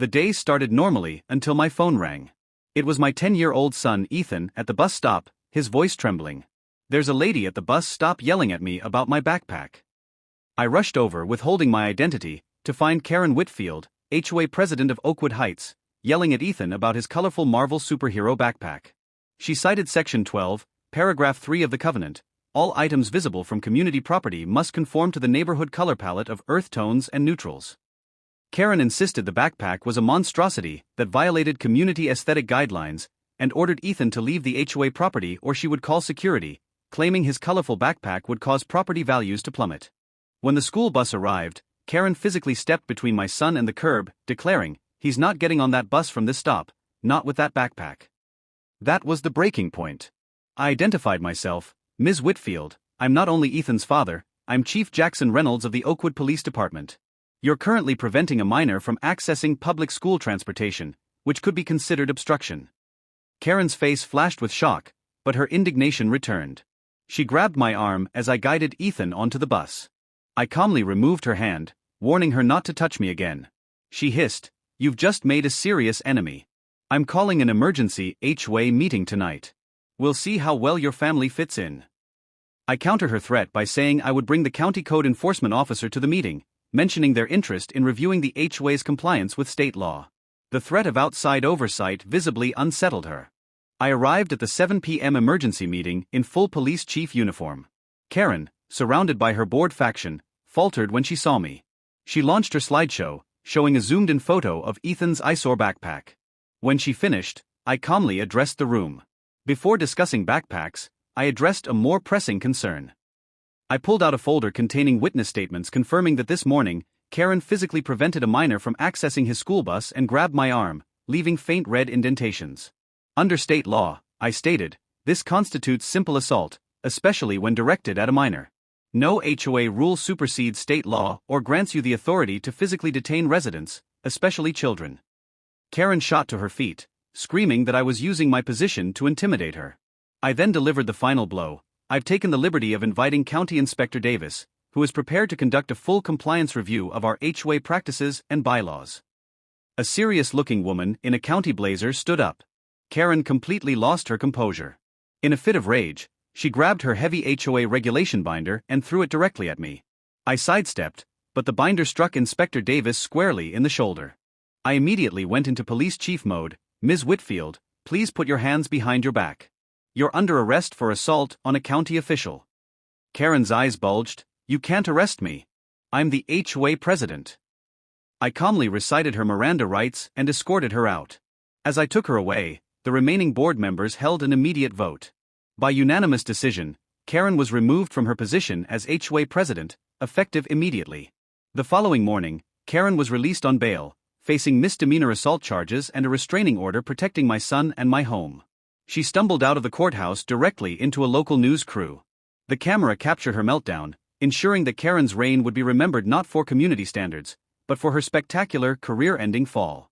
The day started normally until my phone rang. It was my 10-year-old son Ethan at the bus stop, his voice trembling. "There's a lady at the bus stop yelling at me about my backpack." I rushed over, withholding my identity, to find Karen Whitfield, HOA president of Oakwood Heights, yelling at Ethan about his colorful Marvel superhero backpack. She cited Section 12, Paragraph 3 of the Covenant. All items visible from community property must conform to the neighborhood color palette of earth tones and neutrals. Karen insisted the backpack was a monstrosity that violated community aesthetic guidelines, and ordered Ethan to leave the HOA property or she would call security, claiming his colorful backpack would cause property values to plummet. When the school bus arrived, Karen physically stepped between my son and the curb, declaring, "He's not getting on that bus from this stop, not with that backpack." That was the breaking point. I identified myself, "Ms. Whitfield, I'm not only Ethan's father, I'm Chief Jackson Reynolds of the Oakwood Police Department. You're currently preventing a minor from accessing public school transportation, which could be considered obstruction." Karen's face flashed with shock, but her indignation returned. She grabbed my arm as I guided Ethan onto the bus. I calmly removed her hand, warning her not to touch me again. She hissed, "You've just made a serious enemy. I'm calling an emergency HOA meeting tonight. We'll see how well your family fits in." I countered her threat by saying I would bring the county code enforcement officer to the meeting, mentioning their interest in reviewing the HOA's compliance with state law. The threat of outside oversight visibly unsettled her. I arrived at the 7 p.m. emergency meeting in full police chief uniform. Karen, surrounded by her board faction, faltered when she saw me. She launched her slideshow, showing a zoomed-in photo of Ethan's eyesore backpack. When she finished, I calmly addressed the room. Before discussing backpacks, I addressed a more pressing concern. I pulled out a folder containing witness statements confirming that this morning, Karen physically prevented a minor from accessing his school bus and grabbed my arm, leaving faint red indentations. Under state law, I stated, this constitutes simple assault, especially when directed at a minor. No HOA rule supersedes state law or grants you the authority to physically detain residents, especially children. Karen shot to her feet, screaming that I was using my position to intimidate her. I then delivered the final blow. "I've taken the liberty of inviting County Inspector Davis, who is prepared to conduct a full compliance review of our HOA practices and bylaws." A serious-looking woman in a county blazer stood up. Karen completely lost her composure. In a fit of rage, she grabbed her heavy HOA regulation binder and threw it directly at me. I sidestepped, but the binder struck Inspector Davis squarely in the shoulder. I immediately went into police chief mode. "Ms. Whitfield, please put your hands behind your back. You're under arrest for assault on a county official." Karen's eyes bulged. "You can't arrest me. I'm the HOA president." I calmly recited her Miranda rights and escorted her out. As I took her away, the remaining board members held an immediate vote. By unanimous decision, Karen was removed from her position as HOA president, effective immediately. The following morning, Karen was released on bail, facing misdemeanor assault charges and a restraining order protecting my son and my home. She stumbled out of the courthouse directly into a local news crew. The camera captured her meltdown, ensuring that Karen's reign would be remembered not for community standards, but for her spectacular, career-ending fall.